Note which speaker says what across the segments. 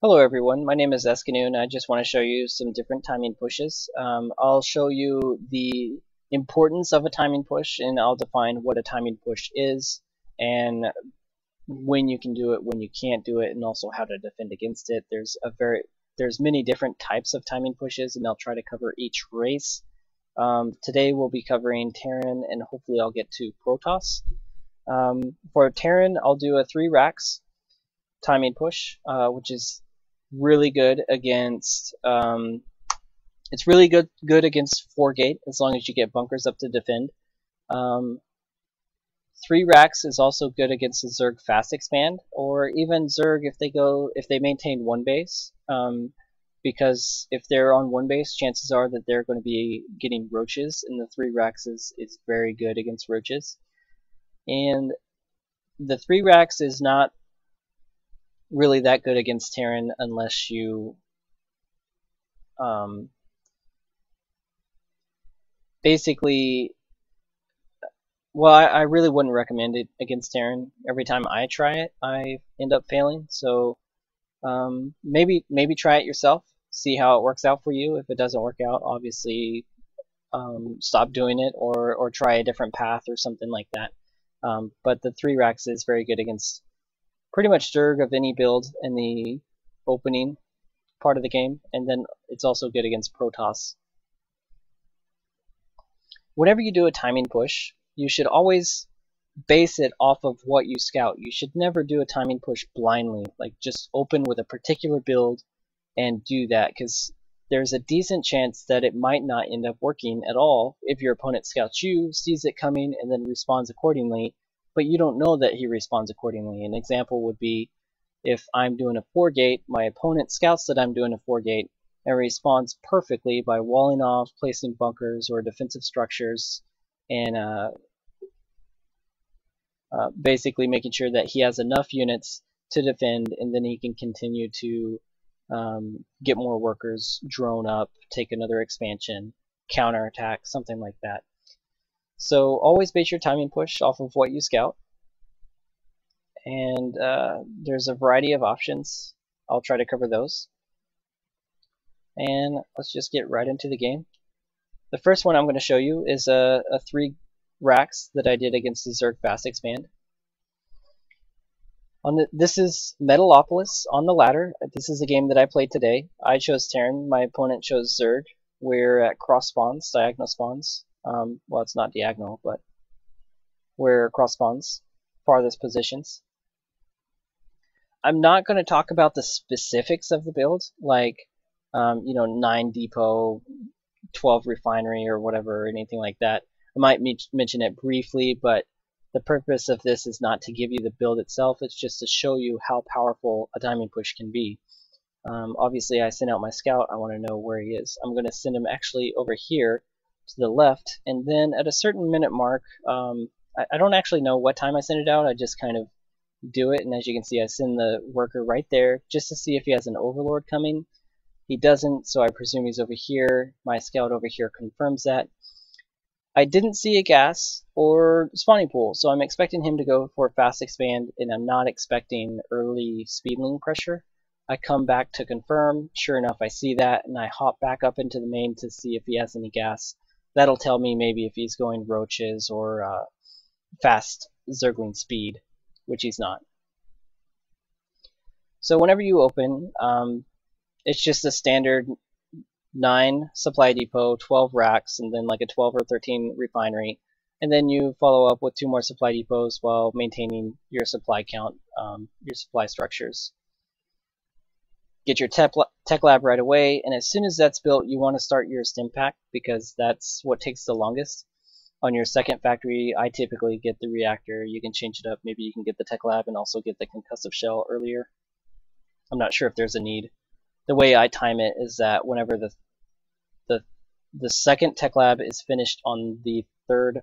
Speaker 1: Hello everyone, my name is Eskinoon. I just want to show you some different timing pushes. I'll show you the importance of a timing push, and I'll define what a timing push is and when you can do it, when you can't do it, and also how to defend against it. There's many different types of timing pushes, and I'll try to cover each race. Today we'll be covering Terran, and hopefully I'll get to Protoss. For Terran, I'll do a 3 racks timing push, which is really good against it's really good against 4-gate as long as you get bunkers up to defend. 3 racks is also good against the Zerg fast expand, or even Zerg if they maintain 1 base, because if they're on 1 base, chances are that they're going to be getting roaches, and the 3 racks is very good against roaches. And the 3 racks is not really that good against Terran unless you basically, well, I really wouldn't recommend it against Terran. Every time I try it, I end up failing. So maybe try it yourself, see how it works out for you. If it doesn't work out, obviously stop doing it or try a different path or something like that. But the 3 racks is very good against pretty much Zerg of any build in the opening part of the game, and then it's also good against Protoss. Whenever you do a timing push, you should always base it off of what you scout. You should never do a timing push blindly, like just open with a particular build and do that, because there's a decent chance that it might not end up working at all if your opponent scouts you, sees it coming, and then responds accordingly, but you don't know that he responds accordingly. An example would be if I'm doing a 4-gate, my opponent scouts that I'm doing a 4-gate and responds perfectly by walling off, placing bunkers or defensive structures, and basically making sure that he has enough units to defend, and then he can continue to get more workers, drone up, take another expansion, counterattack, something like that. So always base your timing push off of what you scout, and there's a variety of options. I'll try to cover those. And let's just get right into the game. The first one I'm going to show you is a 3 racks that I did against the Zerg fast expand. This is Metalopolis on the ladder. This is a game that I played today. I chose Terran. My opponent chose Zerg. We're at cross spawns, diagonal spawns. Well, it's not diagonal, but we're cross spawns, farthest positions. I'm not going to talk about the specifics of the build, like 9 depot, 12 refinery, or whatever, or anything like that. I might mention it briefly, but the purpose of this is not to give you the build itself. It's just to show you how powerful a timing push can be. Obviously, I sent out my scout. I want to know where he is. I'm going to send him actually over here to the left, and then at a certain minute mark, I don't actually know what time I sent it out. I just kind of do it, and as you can see, I send the worker right there just to see if he has an overlord coming. He doesn't, so I presume he's over here. My scout over here confirms that. I didn't see a gas or spawning pool, so I'm expecting him to go for a fast expand, and I'm not expecting early speedling pressure. I come back to confirm. Sure enough, I see that, and I hop back up into the main to see if he has any gas. That'll tell me maybe if he's going roaches or fast Zergling speed, which he's not. So whenever you open, it's just a standard 9 supply depot, 12 racks, and then like a 12 or 13 refinery. And then you follow up with 2 more supply depots while maintaining your supply count, your supply structures. Get your tech lab right away, and as soon as that's built, you want to start your stim pack, because that's what takes the longest. On your second factory, I typically get the reactor. You can change it up. Maybe you can get the tech lab and also get the concussive shell earlier. I'm not sure if there's a need. The way I time it is that whenever the second tech lab is finished on the 3rd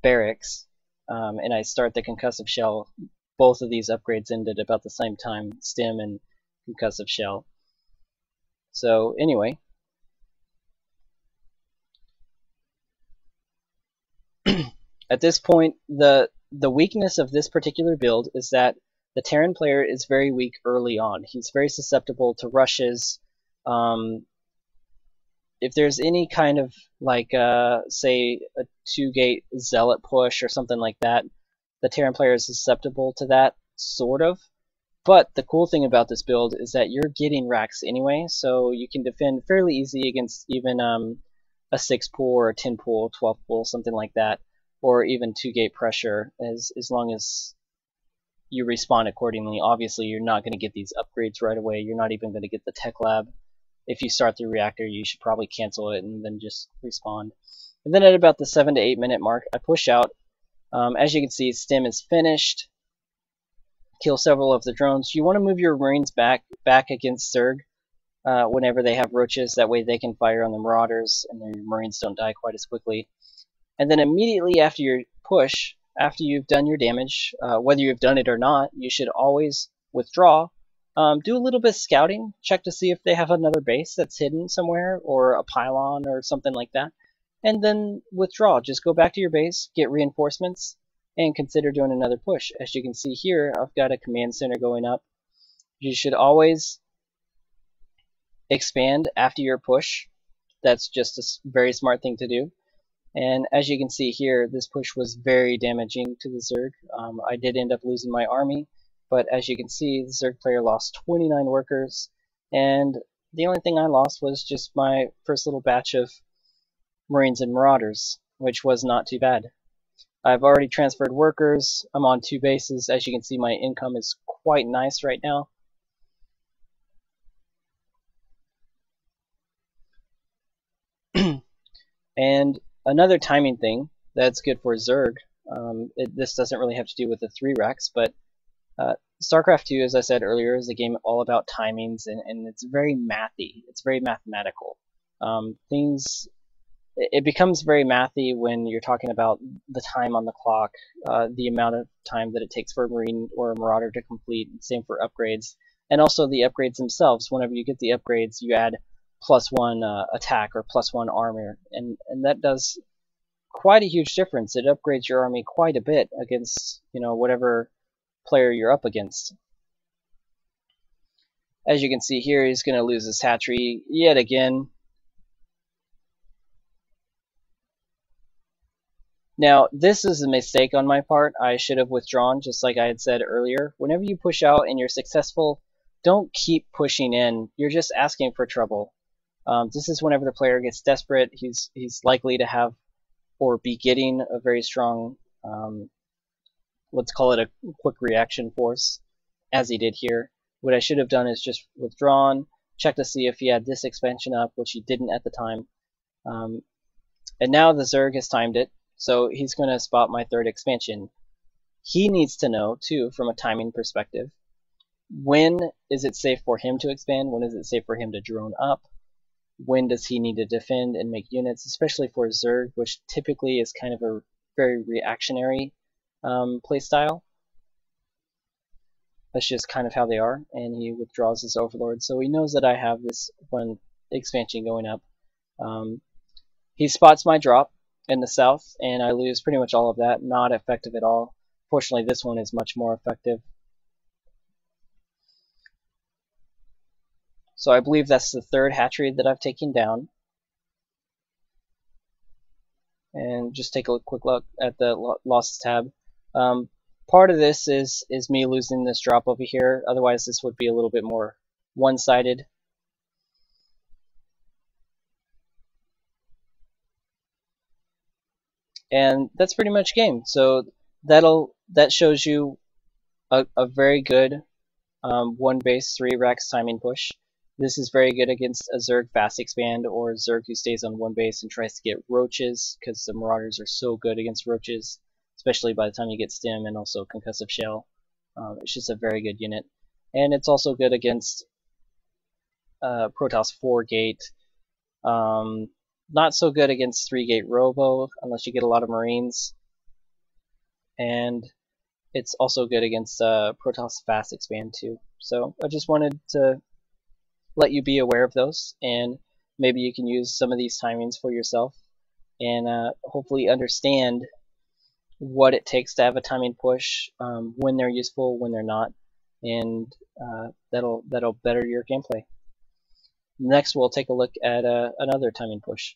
Speaker 1: barracks, and I start the concussive shell, both of these upgrades ended about the same time, stim and concussive shell. So anyway, at this point, the weakness of this particular build is that The Terran player is very weak early on. He's very susceptible to rushes. Um, if there's any kind of like say a 2-gate zealot push or something like that, the Terran player is susceptible to that, sort of. But the cool thing about this build is that you're getting racks anyway, so you can defend fairly easy against even a 6 pool or a 10 pool, 12 pool, something like that, or even 2-gate pressure, as long as you respawn accordingly. Obviously, you're not going to get these upgrades right away. You're not even going to get the tech lab. If you start the reactor, you should probably cancel it and then just respawn. And then at about the 7 to 8 minute mark, I push out. As you can see, stim is finished. Kill several of the drones. You want to move your Marines back against Zerg whenever they have roaches. That way they can fire on the Marauders and your Marines don't die quite as quickly. And then immediately after your push, after you've done your damage, whether you've done it or not, you should always withdraw. Do a little bit of scouting, check to see if they have another base that's hidden somewhere, or a pylon or something like that, and then withdraw. Just go back to your base, get reinforcements, and consider doing another push. As you can see here, I've got a command center going up. You should always expand after your push. That's just a very smart thing to do. And as you can see here, this push was very damaging to the Zerg. I did end up losing my army, but as you can see, the Zerg player lost 29 workers, and the only thing I lost was just my first little batch of Marines and Marauders, which was not too bad. I've already transferred workers. I'm on 2 bases. As you can see, my income is quite nice right now. And another timing thing that's good for Zerg, this doesn't really have to do with the 3 racks, but StarCraft 2, as I said earlier, is a game all about timings, and it's very mathy. It's very mathematical. It becomes very mathy when you're talking about the time on the clock, the amount of time that it takes for a Marine or a Marauder to complete, same for upgrades, and also the upgrades themselves. Whenever you get the upgrades, you add +1 attack or +1 armor, and that does quite a huge difference. It upgrades your army quite a bit against, whatever player you're up against. As you can see here, he's going to lose his hatchery yet again. Now, this is a mistake on my part. I should have withdrawn, just like I had said earlier. Whenever you push out and you're successful, don't keep pushing in. You're just asking for trouble. This is whenever the player gets desperate. He's likely to have or be getting a very strong, let's call it a quick reaction force, as he did here. What I should have done is just withdrawn, check to see if he had this expansion up, which he didn't at the time. And now the Zerg has timed it, so he's going to spot my 3rd expansion. He needs to know, too, from a timing perspective, when is it safe for him to expand, when is it safe for him to drone up, when does he need to defend and make units, especially for Zerg, which typically is kind of a very reactionary playstyle. That's just kind of how they are, and he withdraws his Overlord, so he knows that I have this one expansion going up. He spots my drop in the south, and I lose pretty much all of that. Not effective at all. Fortunately, this one is much more effective. So I believe that's the 3rd hatchery that I've taken down. And just take a quick look at the losses tab. Part of this is me losing this drop over here. Otherwise, this would be a little bit more one-sided. And that's pretty much game. So that shows you a very good 1 base 3 racks timing push. This is very good against a Zerg fast expand or a Zerg who stays on 1 base and tries to get roaches, because the Marauders are so good against roaches, especially by the time you get stim and also concussive shell. It's just a very good unit. And it's also good against Protoss 4-gate. Not so good against 3-gate Robo, unless you get a lot of Marines. And it's also good against Protoss Fast Expand too. So I just wanted to let you be aware of those, and maybe you can use some of these timings for yourself, and hopefully understand what it takes to have a timing push, when they're useful, when they're not. and that'll better your gameplay. Next, we'll take a look at another timing push.